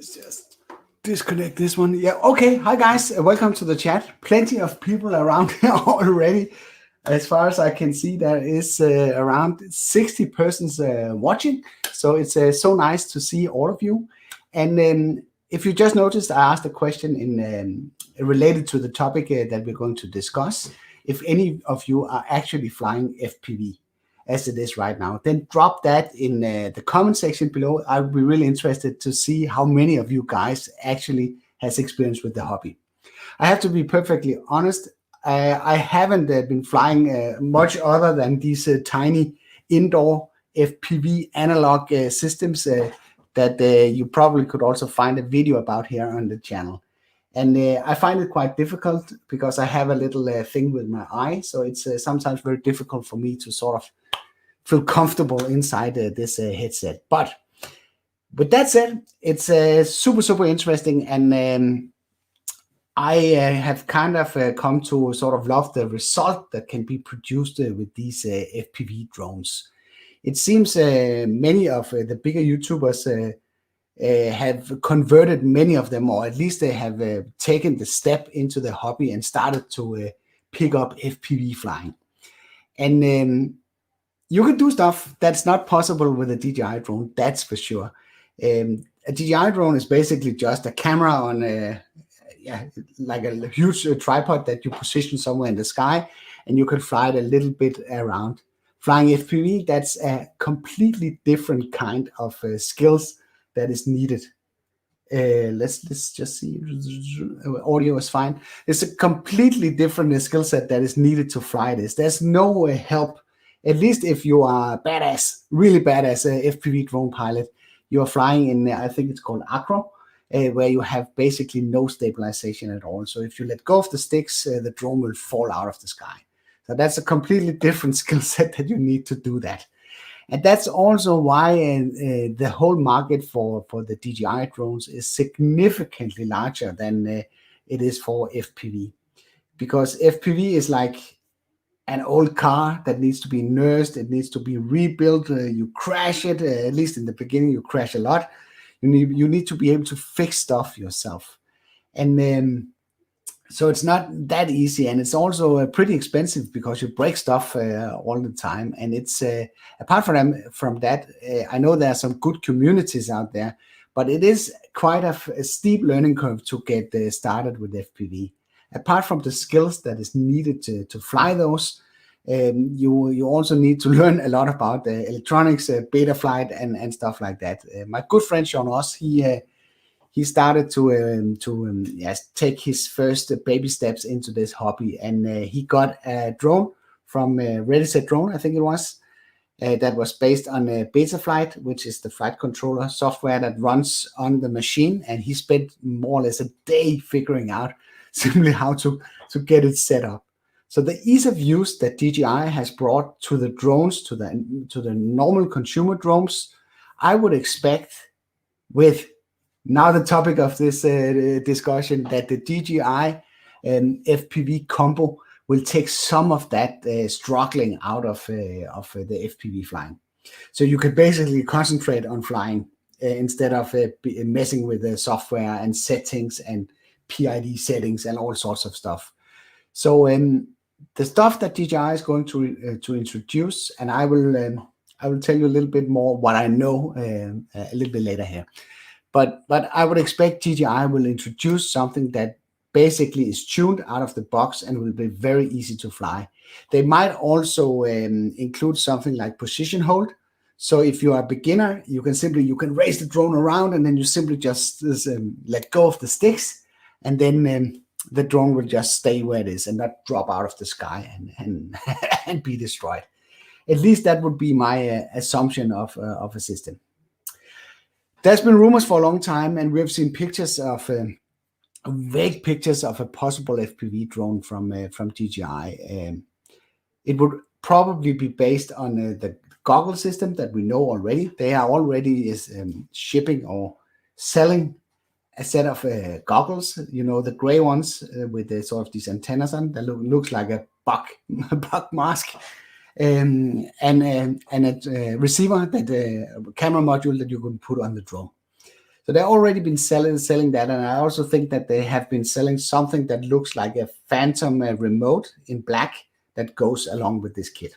Let's just disconnect this one. Yeah, okay. Hi, guys. Welcome to the chat. Plenty of people around here already. As far as I can see, there is around 60 persons watching. So it's so nice to see all of you. And if you just noticed, I asked a question in related to the topic that we're going to discuss. If any of you are actually flying FPV as it is right now, then drop that in the comment section below. I would be really interested to see how many of you guys actually has experience with the hobby. I have to be perfectly honest. I haven't been flying much other than these tiny indoor FPV analog systems that you probably could also find a video about here on the channel. And I find it quite difficult because I have a little thing with my eye. So it's sometimes very difficult for me to sort of feel comfortable inside this headset. But with that said, it's super, super interesting. And I have kind of come to sort of love the result that can be produced with these FPV drones. It seems many of the bigger YouTubers have converted many of them, or at least they have taken the step into the hobby and started to pick up FPV flying. And you can do stuff that's not possible with a DJI drone, that's for sure. A DJI drone is basically just a camera on like a huge tripod that you position somewhere in the sky, and you can fly it a little bit around. Flying FPV, that's a completely different kind of skills that is needed. Let's just see. Audio is fine. It's a completely different skill set that is needed to fly this. There's no help. At least if you are badass, really badass FPV drone pilot, you are flying in, I think it's called acro, where you have basically no stabilization at all. So if you let go of the sticks, the drone will fall out of the sky. So that's a completely different skill set that you need to do that. And that's also why the whole market for the DJI drones is significantly larger than it is for FPV. Because FPV is like an old car that needs to be nursed. It needs to be rebuilt. You crash it, at least in the beginning, you crash a lot. You need to be able to fix stuff yourself. And so it's not that easy, and it's also pretty expensive because you break stuff all the time. And it's apart from that, I know there are some good communities out there, but it is quite a steep learning curve to get started with FPV. Apart from the skills that is needed to fly those, you also need to learn a lot about electronics, beta flight, and stuff like that. My good friend Sean Oss, he started to take his first baby steps into this hobby, and he got a drone from Ready Set Drone, I think it was, that was based on Betaflight, which is the flight controller software that runs on the machine, and he spent more or less a day figuring out simply how to get it set up. So the ease of use that DJI has brought to the drones, to the normal consumer drones, I would expect with now the topic of this discussion, that the DJI FPV COMBO will take some of that struggling out of the FPV flying. So you could basically concentrate on flying instead of messing with the software and settings and PID settings and all sorts of stuff. So the stuff that DJI is going to introduce, and I will tell you a little bit more what I know a little bit later here. But I would expect DJI will introduce something that basically is tuned out of the box and will be very easy to fly. They might also include something like position hold. So if you are a beginner, you can raise the drone around, and then you simply just let go of the sticks, and then the drone will just stay where it is and not drop out of the sky and be destroyed. At least that would be my assumption of a system. There's been rumors for a long time, and we've seen pictures of vague pictures of a possible FPV drone from DJI. It would probably be based on the goggle system that we know already. They are already shipping or selling a set of goggles, the gray ones with the sort of these antennas on that looks like a bug mask, and a receiver, that camera module that you can put on the drone. So they've already been selling that, and I also think that they have been selling something that looks like a phantom remote in black that goes along with this kit.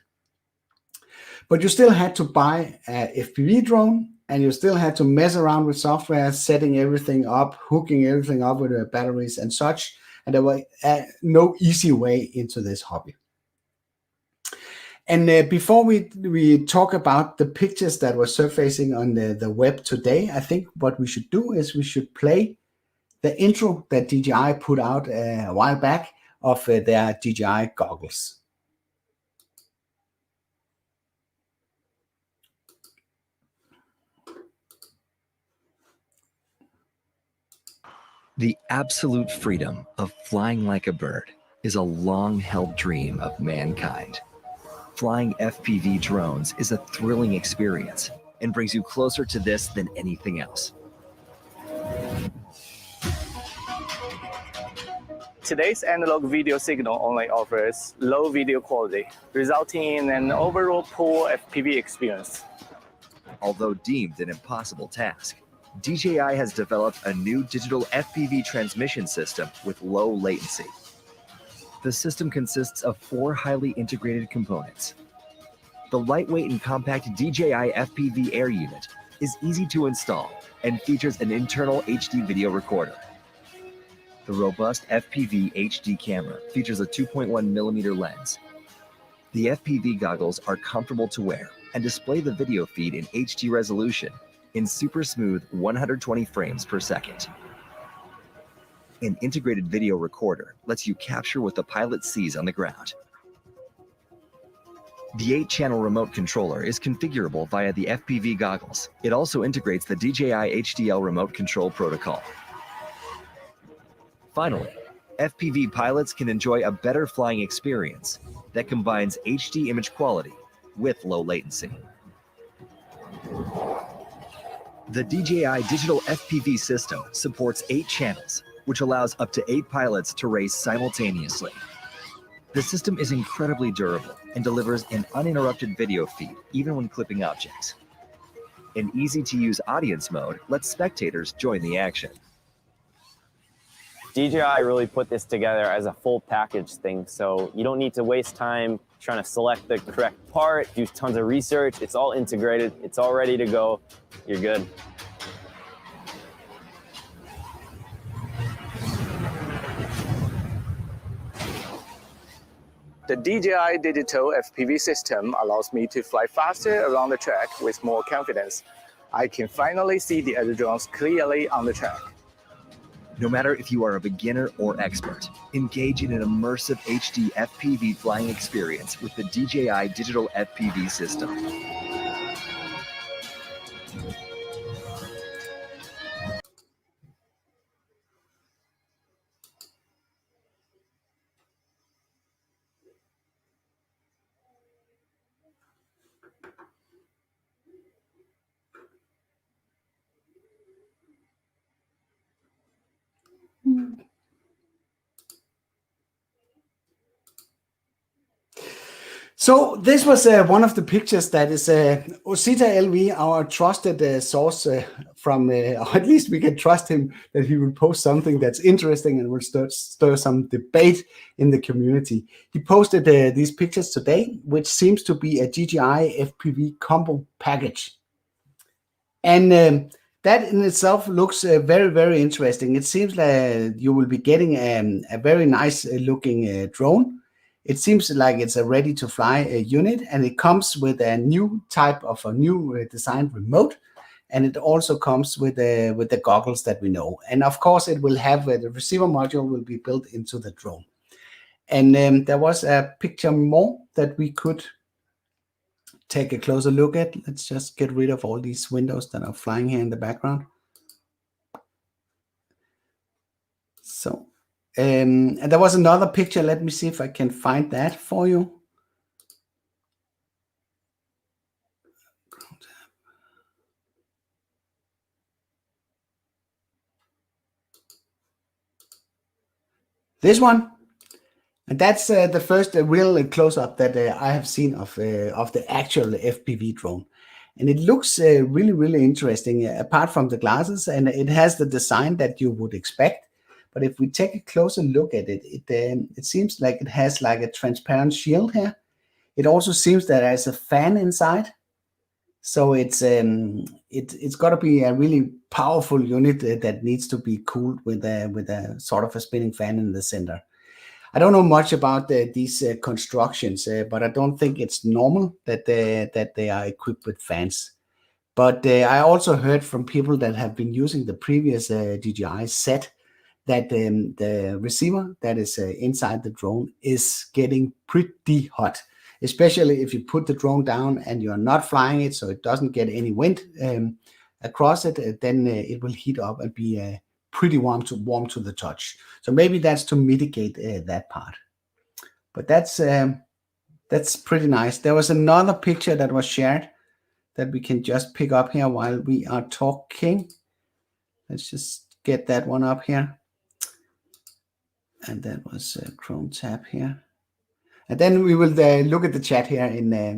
But you still had to buy a FPV drone, and you still had to mess around with software, setting everything up, hooking everything up with the batteries and such. And there was no easy way into this hobby. And before we talk about the pictures that were surfacing on the web today, I think what we should do is we should play the intro that DJI put out a while back of their DJI goggles. The absolute freedom of flying like a bird is a long-held dream of mankind. Flying FPV drones is a thrilling experience and brings you closer to this than anything else. Today's analog video signal only offers low video quality, resulting in an overall poor FPV experience. Although deemed an impossible task, DJI has developed a new digital FPV transmission system with low latency. The system consists of 4 highly integrated components. The lightweight and compact DJI FPV Air unit is easy to install and features an internal HD video recorder. The robust FPV HD camera features a 2.1mm lens. The FPV goggles are comfortable to wear and display the video feed in HD resolution in super smooth 120 frames per second. An integrated video recorder lets you capture what the pilot sees on the ground. The 8-channel remote controller is configurable via the FPV goggles. It also integrates the DJI HDL remote control protocol. Finally, FPV pilots can enjoy a better flying experience that combines HD image quality with low latency. The DJI digital FPV system supports 8 channels, which allows up to 8 pilots to race simultaneously. The system is incredibly durable and delivers an uninterrupted video feed even when clipping objects. An easy-to-use audience mode lets spectators join the action. DJI really put this together as a full package thing, so you don't need to waste time trying to select the correct part, do tons of research. It's all integrated, it's all ready to go, you're good. The DJI digital FPV system allows me to fly faster around the track with more confidence. I can finally see the other drones clearly on the track. No matter if you are a beginner or expert, engage in an immersive HD FPV flying experience with the DJI digital FPV system. So this was one of the pictures that is Osita LV, our trusted source from, or at least we can trust him that he will post something that's interesting and will stir some debate in the community. He posted these pictures today, which seems to be a DJI FPV COMBO package. And that in itself looks very, very interesting. It seems like you will be getting a very nice looking drone. It seems like it's a ready-to-fly unit, and it comes with a new type of a new designed remote, and it also comes with the goggles that we know. And of course, it will have the receiver module will be built into the drone. And there was a picture more that we could take a closer look at. Let's just get rid of all these windows that are flying here in the background. So. And there was another picture. Let me see if I can find that for you. This one, and that's the first real close-up that I have seen of the actual FPV drone. And it looks really, really interesting, apart from the glasses, and it has the design that you would expect. But if we take a closer look at it, it seems like it has like a transparent shield here. It also seems that there's a fan inside. So it's got to be a really powerful unit that needs to be cooled with a sort of a spinning fan in the center. I don't know much about these constructions, but I don't think it's normal that they are equipped with fans. But I also heard from people that have been using the previous DJI set that the receiver that is inside the drone is getting pretty hot, especially if you put the drone down and you're not flying it, so it doesn't get any wind across it, then it will heat up and be pretty warm to the touch. So maybe that's to mitigate that part. But that's pretty nice. There was another picture that was shared that we can just pick up here while we are talking. Let's just get that one up here. And that was Chrome tab here. And then we will look at the chat here.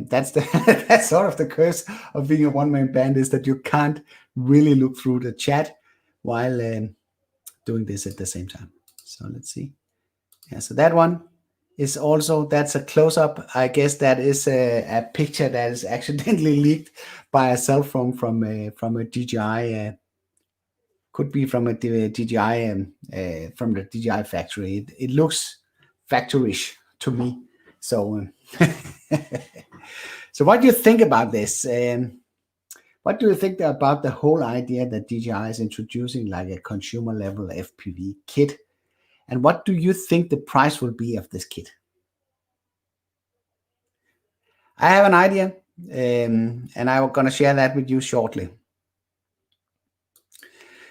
That's that's sort of the curse of being a one-man band, is that you can't really look through the chat while doing this at the same time. So let's see. Yeah, so that one is also, that's a close-up. I guess that is a picture that is accidentally leaked by a cell phone from a DJI. Could be from a DJI from the DJI factory. It looks factory-ish to me. So, so what do you think about this? What do you think about the whole idea that DJI is introducing like a consumer level FPV kit? And what do you think the price will be of this kit? I have an idea, and I'm going to share that with you shortly.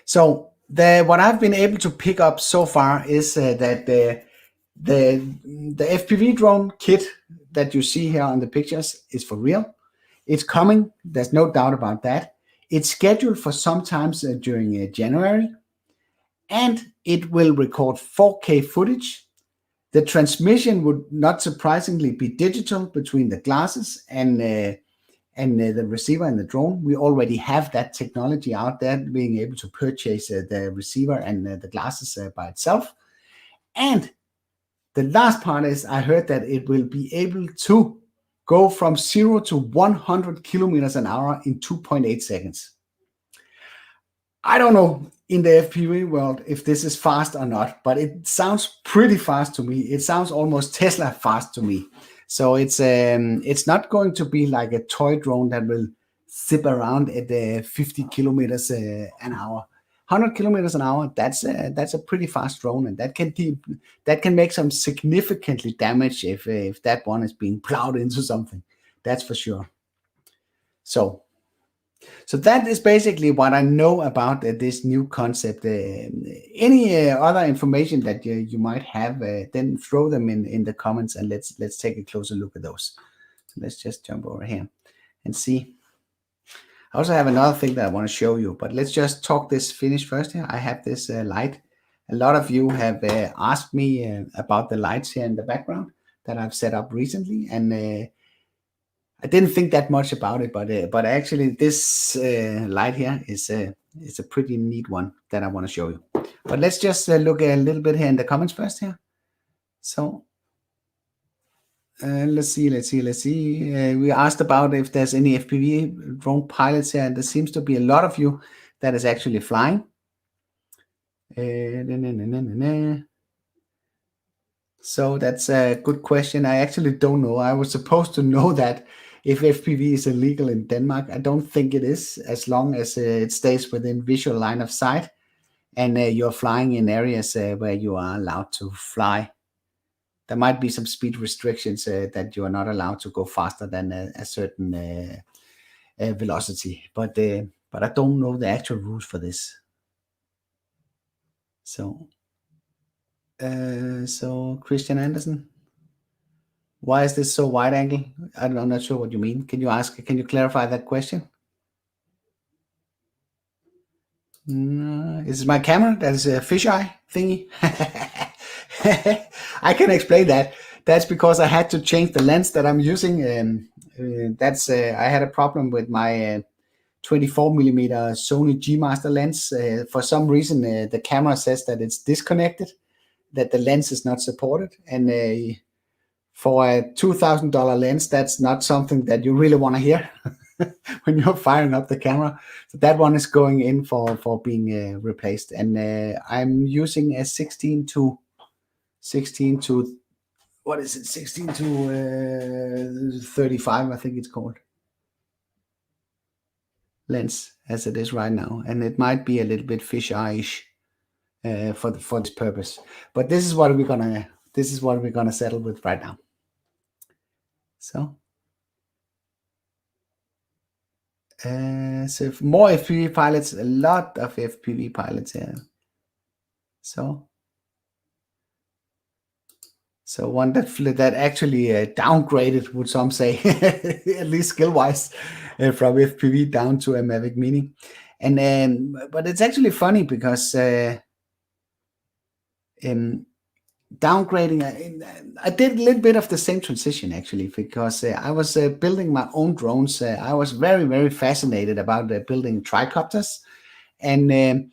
So what I've been able to pick up so far is that the FPV drone kit that you see here on the pictures is for real. It's coming. There's no doubt about that. It's scheduled for sometimes during January, and it will record 4K footage. The transmission would not surprisingly be digital between the glasses and the receiver and the drone. We already have that technology out there, being able to purchase the receiver and the glasses by itself. And the last part is, I heard that it will be able to go from 0 to 100 kilometers an hour in 2.8 seconds. I don't know in the FPV world if this is fast or not, but it sounds pretty fast to me. It sounds almost Tesla fast to me. So it's not going to be like a toy drone that will zip around at 50 kilometers an hour. 100 kilometers an hour, that's a pretty fast drone, and that can make some significantly damage if that one is being plowed into something. That's for sure. So that is basically what I know about this new concept. Any other information that you might have, then throw them in the comments, and let's take a closer look at those. So let's just jump over here and see. I also have another thing that I want to show you, but let's just talk this finish first here. I have this light. A lot of you have asked me about the lights here in the background that I've set up recently, and I didn't think that much about it, but actually this light here is a pretty neat one that I want to show you. But let's just look a little bit here in the comments first here. So let's see. We asked about if there's any FPV drone pilots here, and there seems to be a lot of you that is actually flying. So that's a good question. I actually don't know. I was supposed to know that if FPV is illegal in Denmark. I don't think it is, as long as it stays within visual line of sight and you're flying in areas where you are allowed to fly. There might be some speed restrictions that you are not allowed to go faster than a certain velocity, but I don't know the actual rules for this. So Christian Andersen, why is this so wide angle? I'm not sure what you mean. Can you clarify that question? No, is it my camera that is a fisheye thingy? I can explain that. That's because I had to change the lens that I'm using. I had a problem with my 24 millimeter Sony G Master lens. For some reason, the camera says that it's disconnected, that the lens is not supported. And for a $2,000 lens, that's not something that you really want to hear when you're firing up the camera. So that one is going in for being replaced. And I'm using a 16 to what is it? 16 to 35, I think it's called, lens as it is right now. And it might be a little bit fish-eye-ish for this purpose. But this is what we're gonna settle with right now. So more FPV pilots, a lot of FPV pilots here. So one that actually downgraded, would some say, at least skill-wise, from FPV down to a Mavic Mini. And but it's actually funny because downgrading, I did a little bit of the same transition actually, because I was building my own drones. I was very, very fascinated about building tricopters, and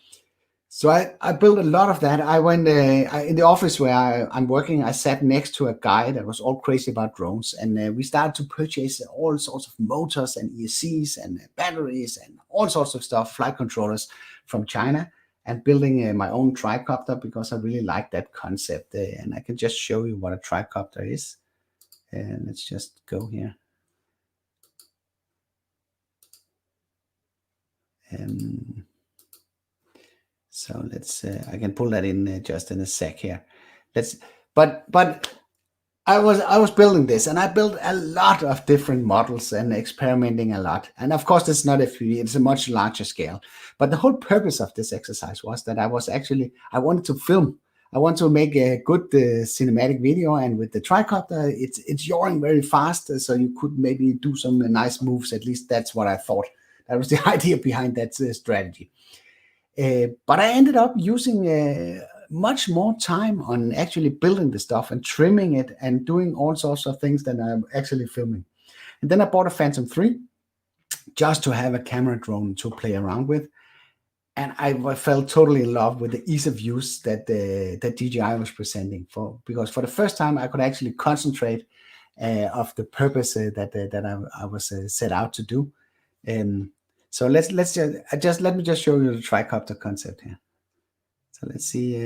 so I built a lot of that. I went in the office where I'm working. I sat next to a guy that was all crazy about drones, and we started to purchase all sorts of motors and ESCs and batteries and all sorts of stuff, flight controllers from China, and building my own tricopter because I really like that concept. And I can just show you what a tricopter is. And let's just go here. So let's, I can pull that in just in a sec here. But I was building this, and I built a lot of different models and experimenting a lot. And of course, it's not FPV, it's a much larger scale. But the whole purpose of this exercise was that I wanted to film. I want to make a good cinematic video, and with the tricopter, it's yawing very fast, so you could maybe do some nice moves. At least that's what I thought. That was the idea behind that strategy. But I ended up using much more time on actually building the stuff and trimming it and doing all sorts of things than I'm actually filming. And then I bought a Phantom 3 just to have a camera drone to play around with. And I fell totally in love with the ease of use that DJI was presenting, because for the first time I could actually concentrate of the purpose that I was set out to do. So let me just show you the tricopter concept here. So let's see.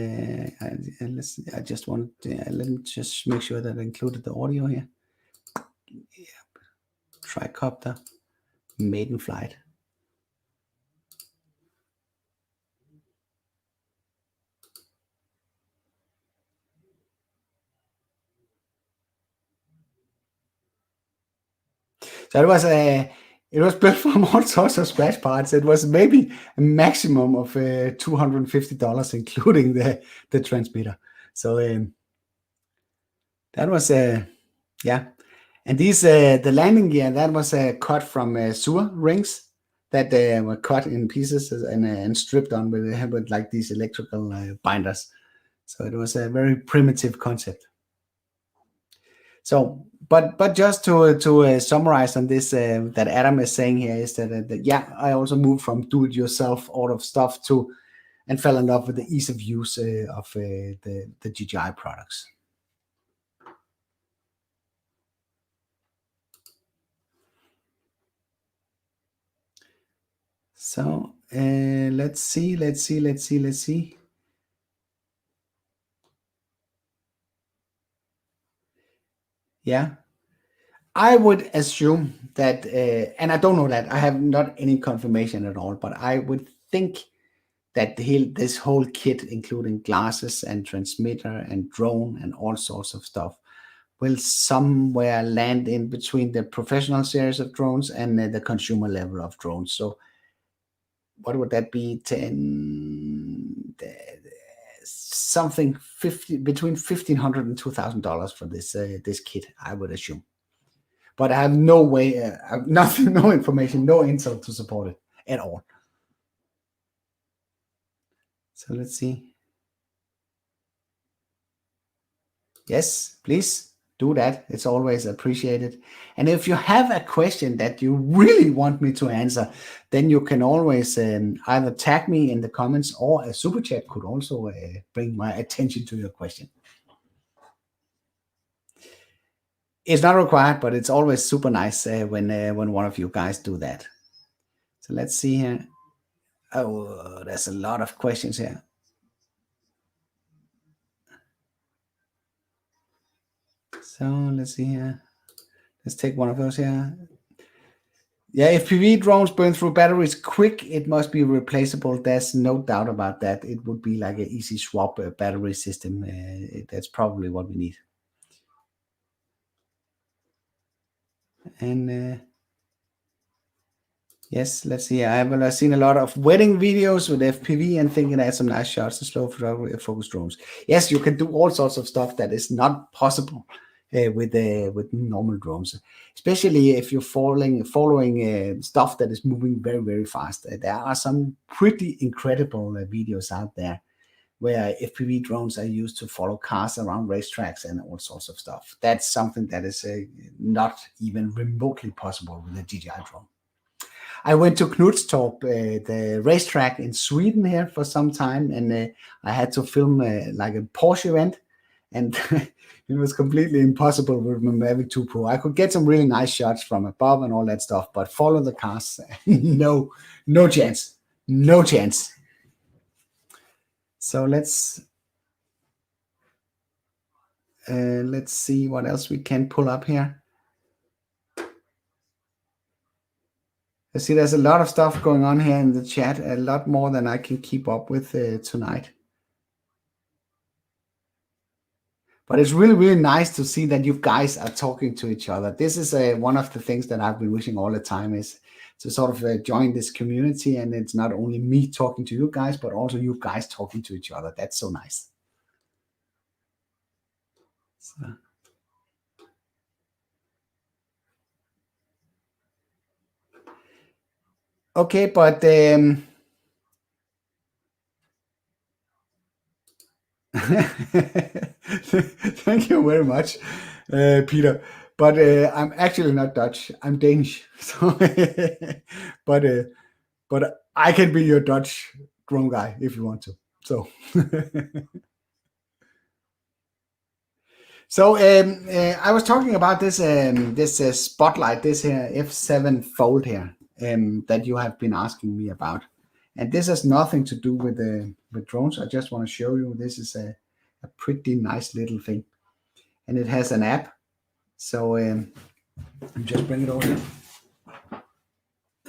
I just want let me just make sure that I included the audio here. Yeah. Tricopter, maiden flight. So it was built from all sorts of scratch parts. It was maybe a maximum of $250, including the transmitter. So that was yeah. And these the landing gear, that was cut from sewer rings that were cut in pieces and stripped on with like these electrical binders. So it was a very primitive concept. So, but just to summarize on this, that Adam is saying here is that yeah, I also moved from do-it-yourself all of stuff and fell in love with the ease of use of the DJI products. So let's see. Yeah, I would assume that, and I don't know that, I have not any confirmation at all, but I would think that this whole kit, including glasses and transmitter and drone and all sorts of stuff, will somewhere land in between the professional series of drones and the consumer level of drones. So what would that be? Something between $1,500 and $2,000 for this kit, I would assume. But I have no way, I have nothing, no information, no intel to support it at all. So let's see. Yes, please do that. It's always appreciated. And if you have a question that you really want me to answer, then you can always either tag me in the comments, or a super chat could also bring my attention to your question. It's not required, but it's always super nice when one of you guys do that. So let's see here. Oh, there's a lot of questions here. So let's see here. Let's take one of those here. Yeah, if FPV drones burn through batteries quick, it must be replaceable. There's no doubt about that. It would be like an easy swap battery system. That's probably what we need. And yes, let's see. I've seen a lot of wedding videos with FPV and thinking that's some nice shots of slow focus drones. Yes, you can do all sorts of stuff that is not possible with normal drones, especially if you're following stuff that is moving very, very fast. There are some pretty incredible videos out there where FPV drones are used to follow cars around racetracks and all sorts of stuff. That's something that is not even remotely possible with a DJI drone. I went to Knutstorp, the racetrack in Sweden here for some time, and I had to film like a Porsche event, and it was completely impossible with my Mavic 2 Pro. I could get some really nice shots from above and all that stuff, but follow the cars, no chance, no chance. So let's see what else we can pull up here. I see there's a lot of stuff going on here in the chat, a lot more than I can keep up with tonight. But it's really, really nice to see that you guys are talking to each other. This is one of the things that I've been wishing all the time, is to sort of join this community. And it's not only me talking to you guys, but also you guys talking to each other. That's so nice. So. Okay, but thank you very much, Peter. But I'm actually not Dutch. I'm Danish. So, but I can be your Dutch drone guy if you want to. So, so I was talking about this spotlight, this here F7 Fold here. That you have been asking me about, and this has nothing to do with drones. I just want to show you, this is a pretty nice little thing, and it has an app. So just bring it over here.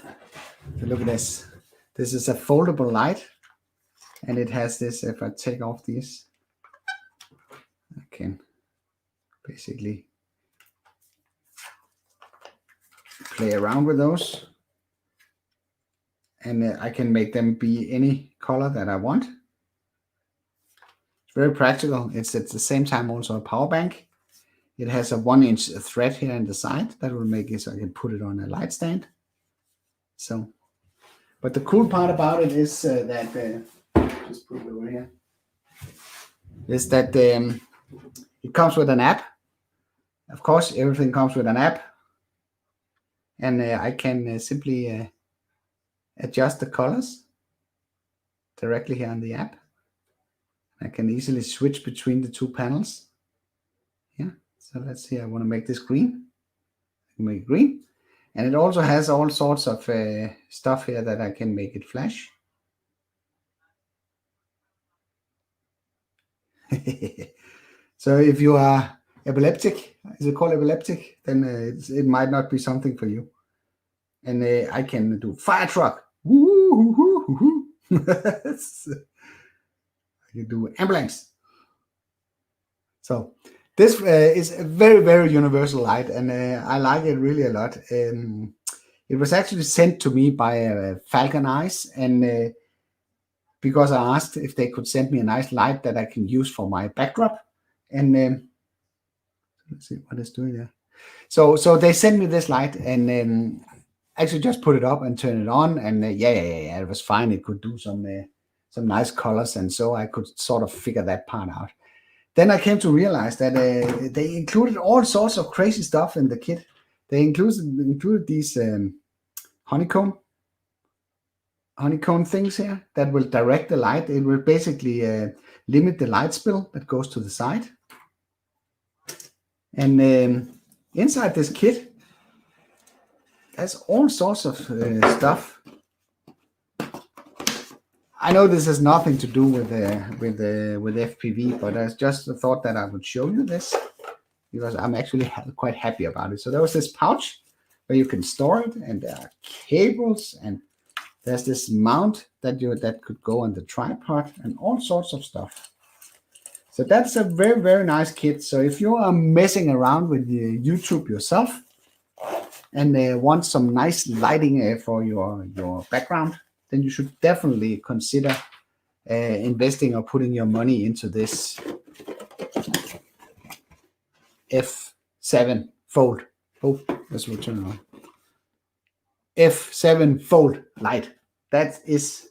So look at this. This is a foldable light, and it has this. If I take off these, I can basically play around with those. And I can make them be any color that I want. It's very practical. It's at the same time also a power bank. It has a 1-inch thread here in the side that will make it so I can put it on a light stand. So, but the cool part about it is that just put it over here. Is that it comes with an app. Of course, everything comes with an app, and I can simply adjust the colors directly here on the app. I can easily switch between the two panels. Yeah, so let's see, I want to make this green. I can make it green. And it also has all sorts of stuff here that I can make it flash. So if you are epileptic, is it called epileptic? Then it might not be something for you. And I can do fire truck. I can do ambulance. So this is a very, very universal light, and I like it really a lot. It was actually sent to me by Falcon Eyes, and because I asked if they could send me a nice light that I can use for my backdrop, and let's see what it's doing there. So they sent me this light, and actually just put it up and turn it on, and yeah, it was fine. It could do some nice colors, and so I could sort of figure that part out. then I came to realize that they included all sorts of crazy stuff in the kit. They included these honeycomb things here that will direct the light. It will basically limit the light spill that goes to the side. And inside this kit, there's all sorts of stuff. I know this has nothing to do with FPV, but I just thought that I would show you this because I'm actually quite happy about it. So there was this pouch where you can store it, and there are cables, and there's this mount that could go on the tripod, and all sorts of stuff. So that's a very, very nice kit. So if you are messing around with YouTube yourself and want some nice lighting for your background, then you should definitely consider investing or putting your money into this F7 Fold. Oh, let's turn it on. F7 Fold light. That is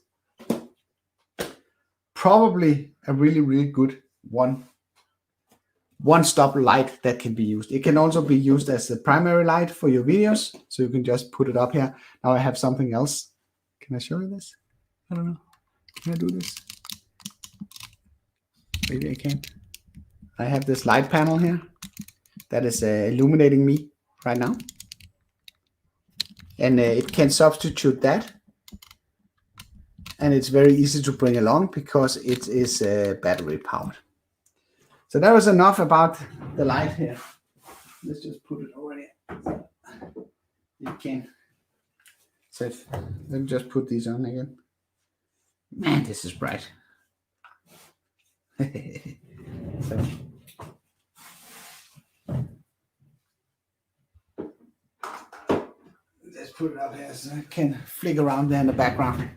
probably a really, really good one-stop light that can be used. It can also be used as the primary light for your videos, so you can just put it up here. Now I have something else. Can I show you this? I don't know. Can I do this? Maybe I can. I have this light panel here that is illuminating me right now. And it can substitute that. And it's very easy to bring along because it is battery powered. So that was enough about the light here. Let's just put it over here. You can. So let me just put these on again. Man, this is bright. So. Let's put it up here so I can flick around there in the background.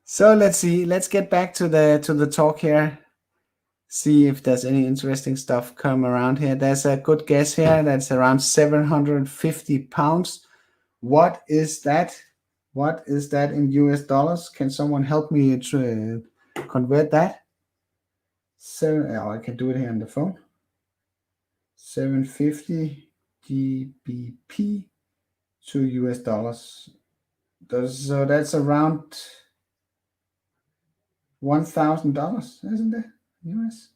So let's see. Let's get back to the talk here. See if there's any interesting stuff come around here. There's a good guess here. That's around 750 pounds. What is that? What is that in US dollars? Can someone help me to convert that? So I can do it here on the phone. 750 GBP to US dollars. So that's around $1,000, isn't it? US.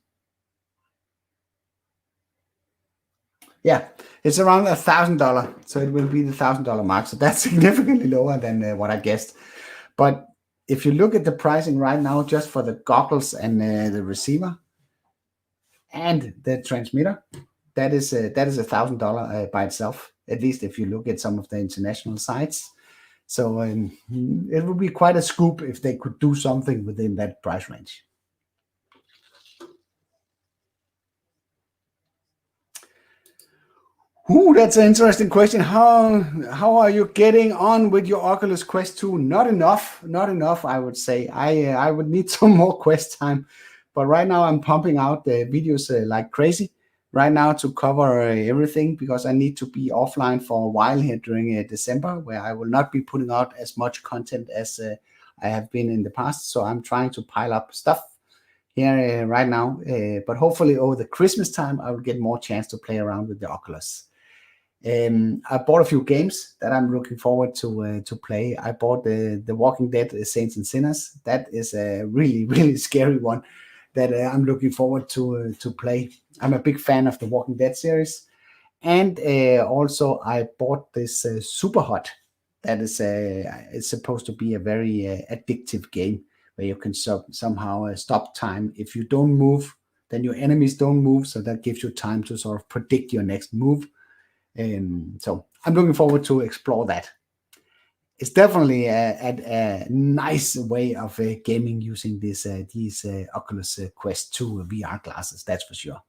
Yeah, it's around $1,000. So it will be the $1,000 mark. So that's significantly lower than what I guessed. But if you look at the pricing right now, just for the goggles and the receiver and the transmitter, that is $1,000 by itself. At least if you look at some of the international sites. So it would be quite a scoop if they could do something within that price range. Ooh, that's an interesting question. How are you getting on with your Oculus Quest 2? Not enough, I would say. I would need some more Quest time. But right now I'm pumping out the videos like crazy right now to cover everything, because I need to be offline for a while here during December, where I will not be putting out as much content as I have been in the past. So I'm trying to pile up stuff here right now. But hopefully over the Christmas time, I will get more chance to play around with the Oculus. I bought a few games that I'm looking forward to play. I bought the Walking Dead Saints and Sinners. That is a really, really scary one that I'm looking forward to play. I'm a big fan of the Walking Dead series. And also I bought this Super Hot. That is it's supposed to be a very addictive game where you can somehow stop time. If you don't move, then your enemies don't move. So that gives you time to sort of predict your next move. So I'm looking forward to explore that. It's definitely a nice way of gaming using these Oculus Quest 2 VR glasses, that's for sure.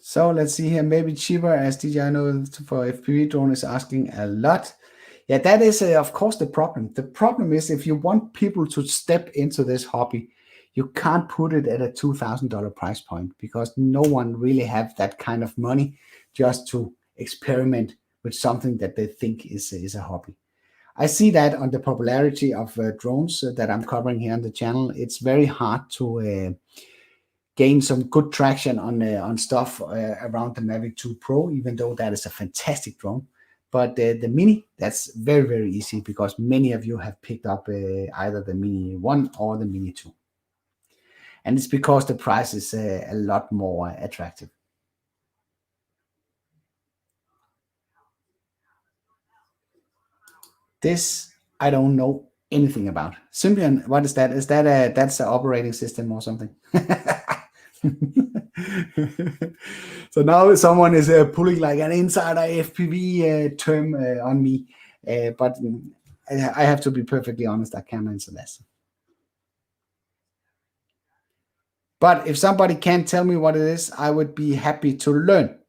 So let's see here, maybe cheaper, as DJI know for FPV drone is asking a lot. Yeah, that is of course the problem. The problem is if you want people to step into this hobby, you can't put it at a $2,000 price point, because no one really have that kind of money just to experiment with something that they think is a hobby. I see that on the popularity of drones that I'm covering here on the channel. It's very hard to gain some good traction on stuff around the Mavic 2 Pro, even though that is a fantastic drone. But the Mini, that's very, very easy because many of you have picked up either the Mini 1 or the Mini 2. And it's because the price is a lot more attractive. This I don't know anything about. Symbian, what is that? Is that that's an operating system or something? So now someone is pulling like an insider FPV term on me, but I have to be perfectly honest, I can't answer this. But if somebody can tell me what it is, I would be happy to learn.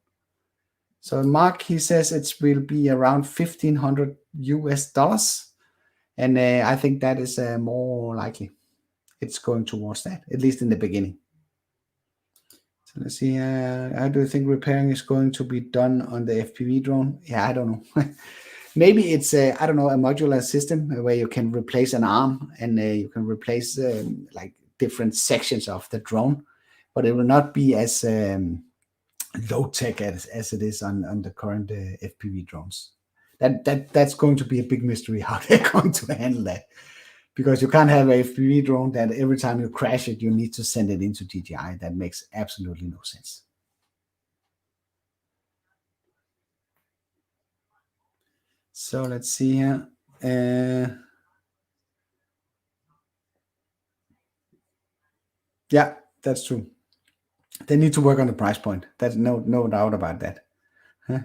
So Mark, he says it will be around $1,500 US. And I think that is more likely. It's going towards that, at least in the beginning. So let's see. How do you think repairing is going to be done on the FPV drone? Yeah, I don't know. Maybe it's, I don't know, a modular system where you can replace an arm and you can replace like different sections of the drone. But it will not be as low tech as it is on the current FPV drones. That's going to be a big mystery how they're going to handle that, because you can't have a FPV drone that every time you crash it, you need to send it into DJI. That makes absolutely no sense. So let's see here. Yeah, that's true. They need to work on the price point. There's no doubt about that. Huh?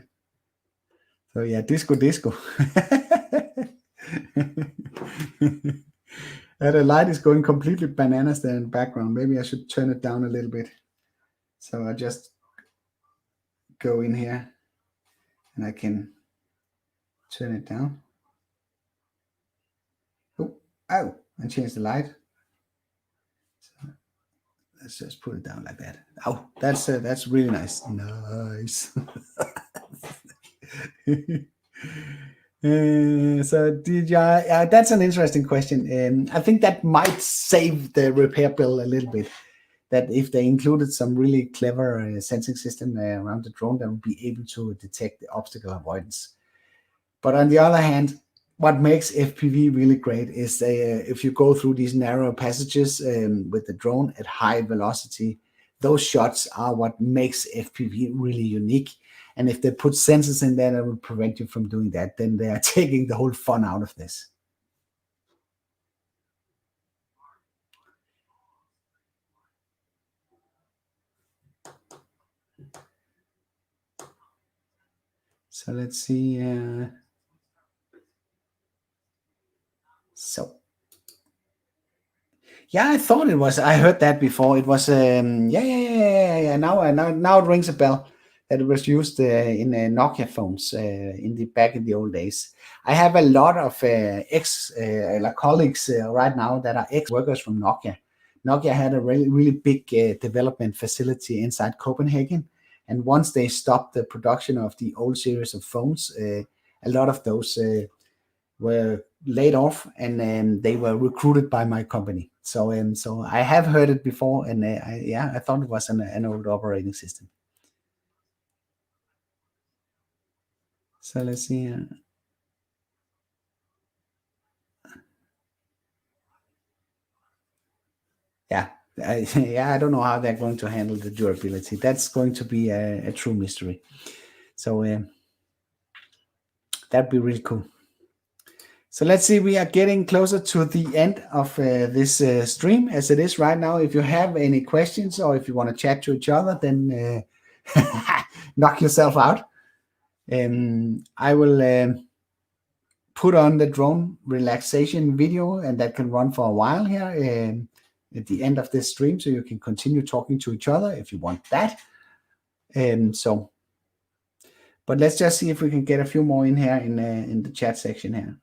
So yeah, disco. The light is going completely bananas there in the background. Maybe I should turn it down a little bit. So I just go in here and I can turn it down. Oh, and change the light. So let's just put it down like that. Oh, that's really nice. Nice. So DJI, that's an interesting question. I think that might save the repair bill a little bit. That if they included some really clever sensing system around the drone, that would be able to detect the obstacle avoidance. But on the other hand, what makes FPV really great is if you go through these narrow passages with the drone at high velocity, those shots are what makes FPV really unique. And if they put sensors in there that will prevent you from doing that, then they are taking the whole fun out of this. So let's see. So yeah, I thought it was. I heard that before. It was. Yeah. Now it rings a bell that it was used in Nokia phones back in the old days. I have a lot of colleagues right now that are ex-workers from Nokia. Nokia had a really big development facility inside Copenhagen, and once they stopped the production of the old series of phones, a lot of those were laid off, and they were recruited by my company. So I have heard it before, and I thought it was an old operating system. So let's see. I don't know how they're going to handle the durability. That's going to be a true mystery. So that'd be really cool. So let's see, we are getting closer to the end of this stream as it is right now. If you have any questions or if you want to chat to each other, then knock yourself out. I will put on the drone relaxation video, and that can run for a while here at the end of this stream, so you can continue talking to each other if you want that. But let's just see if we can get a few more in here in the chat section here.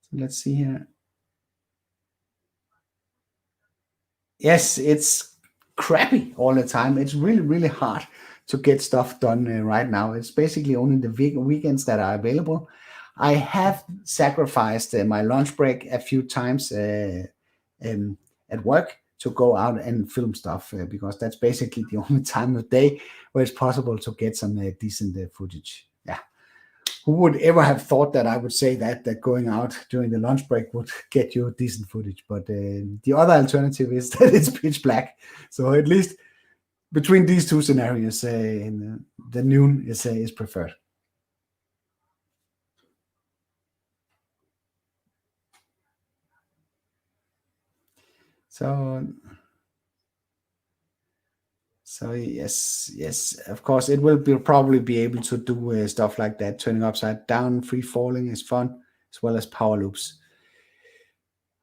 So let's see here. Yes, it's crappy all the time. It's really hard to get stuff done right now. It's basically only the weekends that are available. I have sacrificed my lunch break a few times at work to go out and film stuff because that's basically the only time of day where it's possible to get some decent footage. Yeah. Who would ever have thought that I would say that going out during the lunch break would get you decent footage? But the other alternative is that it's pitch black. So at least between these two scenarios, the noon is preferred. So yes, of course, it will probably be able to do stuff like that. Turning upside down, free falling is fun, as well as power loops.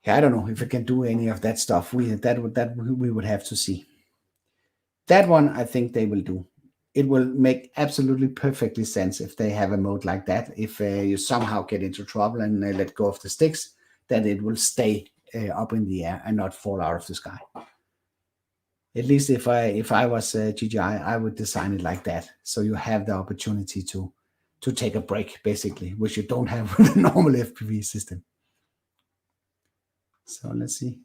Yeah, I don't know if it can do any of that stuff. We would have to see. That one, I think they will do. It will make absolutely perfectly sense if they have a mode like that. If you somehow get into trouble and let go of the sticks, then it will stay up in the air and not fall out of the sky. At least if I was DJI, I would design it like that. So you have the opportunity to take a break, basically, which you don't have with a normal FPV system. So let's see.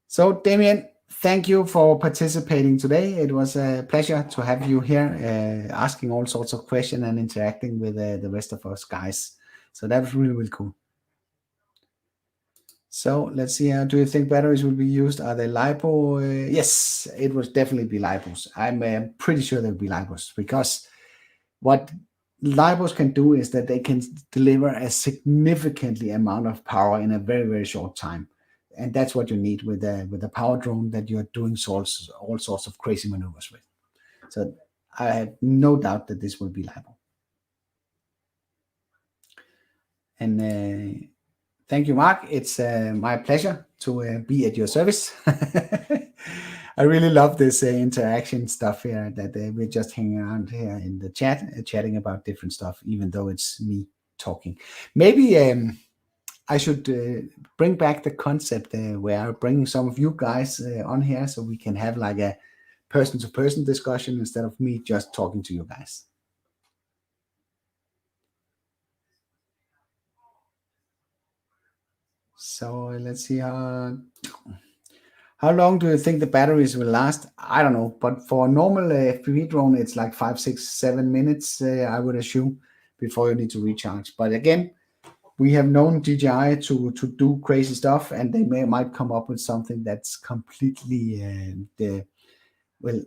So Damien, thank you for participating today. It was a pleasure to have you here, asking all sorts of questions and interacting with the rest of us guys. So that was really, really cool. So let's see. Do you think batteries will be used? Are they LiPo? Yes, it will definitely be LiPos. I'm pretty sure they'll be LiPos, because what LiPos can do is that they can deliver a significantly amount of power in a very, very short time. And that's what you need with a power drone that you're doing all sorts of crazy maneuvers with. So I have no doubt that this will be LiPo. And thank you, Mark. It's my pleasure to be at your service. I really love this interaction stuff here, that we're just hanging around here in the chat, chatting about different stuff, even though it's me talking. Maybe I should bring back the concept where I'm bringing some of you guys on here so we can have like a person-to-person discussion instead of me just talking to you guys. So let's see. How long do you think the batteries will last? I don't know, but for a normal FPV drone, it's like 5, 6, 7 minutes, I would assume, before you need to recharge. But again, we have known DJI to do crazy stuff, and they might come up with something that's completely will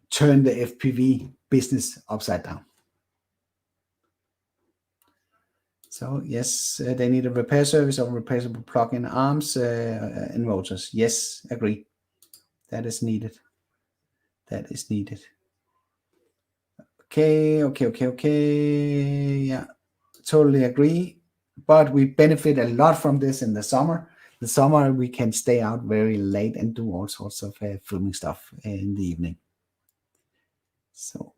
turn the FPV business upside down. So yes, they need a repair service of repairable plug-in arms and motors. Yes, agree. That is needed. That is needed. Okay. Yeah, totally agree. But we benefit a lot from this in the summer. The summer we can stay out very late and do all sorts of filming stuff in the evening. So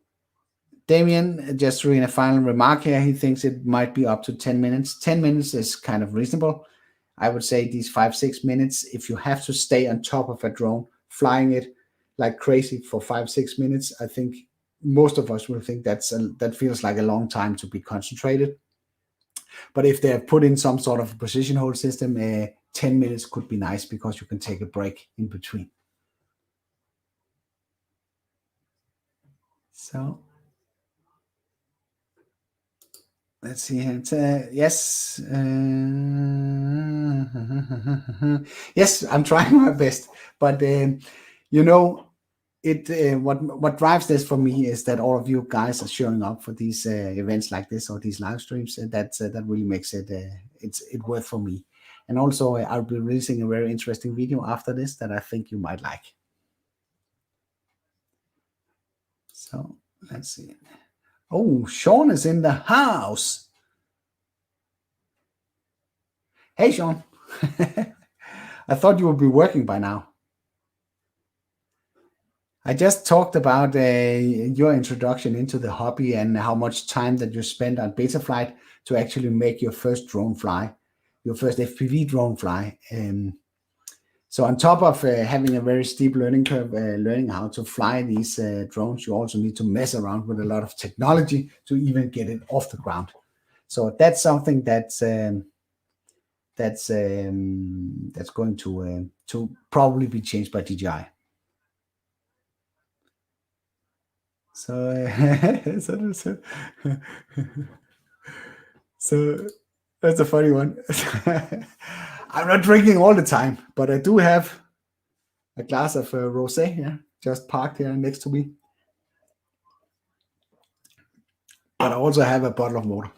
Damien, just doing a final remark here, he thinks it might be up to 10 minutes. 10 minutes is kind of reasonable. I would say these 5, 6 minutes, if you have to stay on top of a drone, flying it like crazy for 5, 6 minutes, I think most of us will think that feels like a long time to be concentrated. But if they have put in some sort of position hold system, 10 minutes could be nice because you can take a break in between. So let's see here. Yes. Yes, I'm trying my best. But, you know, what drives this for me is that all of you guys are showing up for these events like this or these live streams. That really makes it worth for me. And also, I'll be releasing a very interesting video after this that I think you might like. So let's see. Oh, Sean is in the house. Hey, Sean. I thought you would be working by now. I just talked about your introduction into the hobby and how much time that you spent on Betaflight to actually make your first drone fly, your first FPV drone fly. So on top of having a very steep learning curve, learning how to fly these drones, you also need to mess around with a lot of technology to even get it off the ground. So that's something that's going to probably be changed by DJI. So, so that's a funny one. I'm not drinking all the time, but I do have a glass of rosé here, just parked here next to me. But I also have a bottle of water.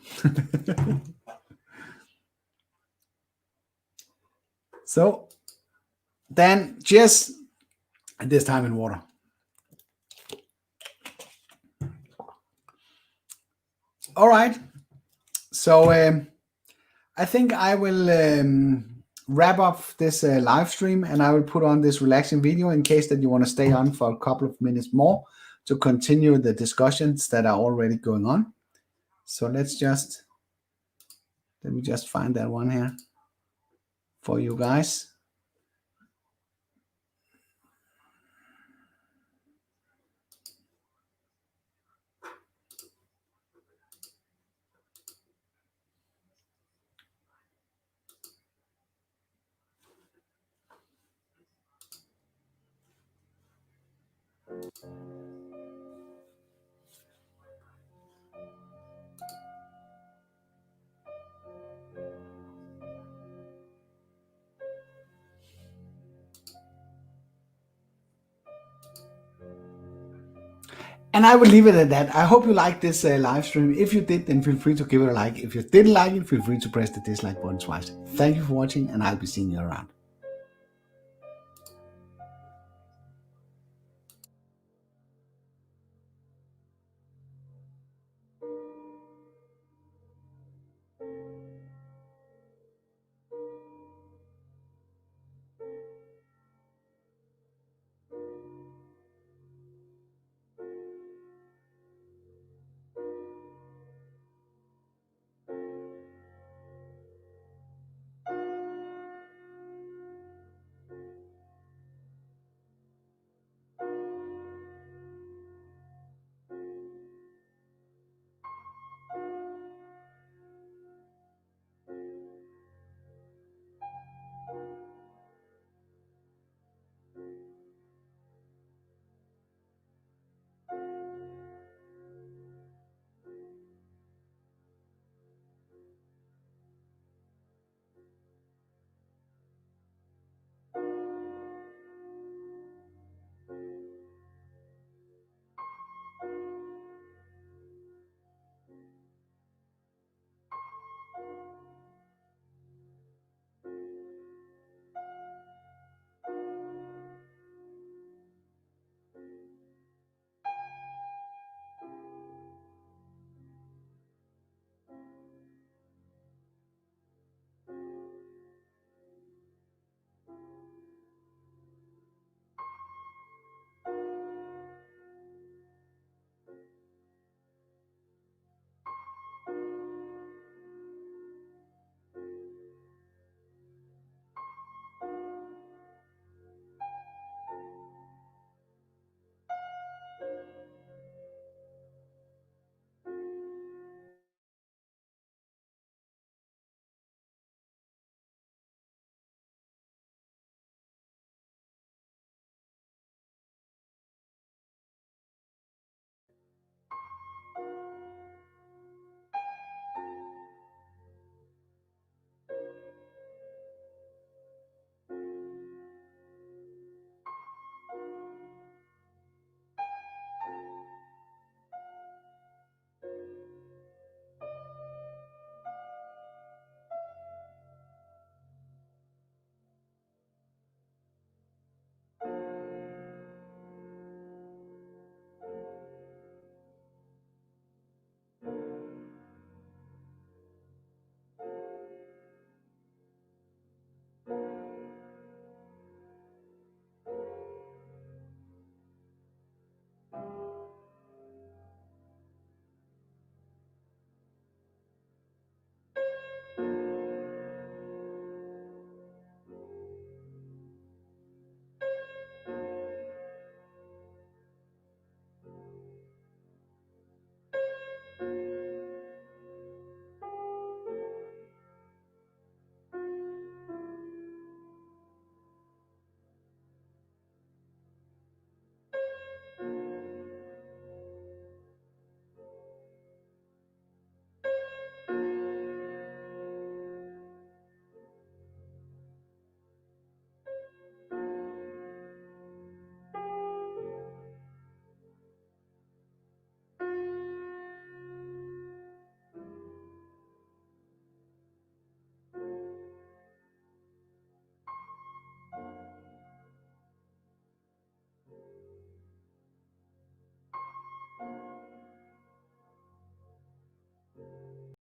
So then cheers, and this time in water. All right. So I think I will wrap up this live stream, and I will put on this relaxing video in case that you want to stay on for a couple of minutes more to continue the discussions that are already going on. So let me just find that one here for you guys. And I will leave it at that. I hope you liked this live stream. If you did, then feel free to give it a like. If you didn't like it, feel free to press the dislike button twice. Thank you for watching, and I'll be seeing you around.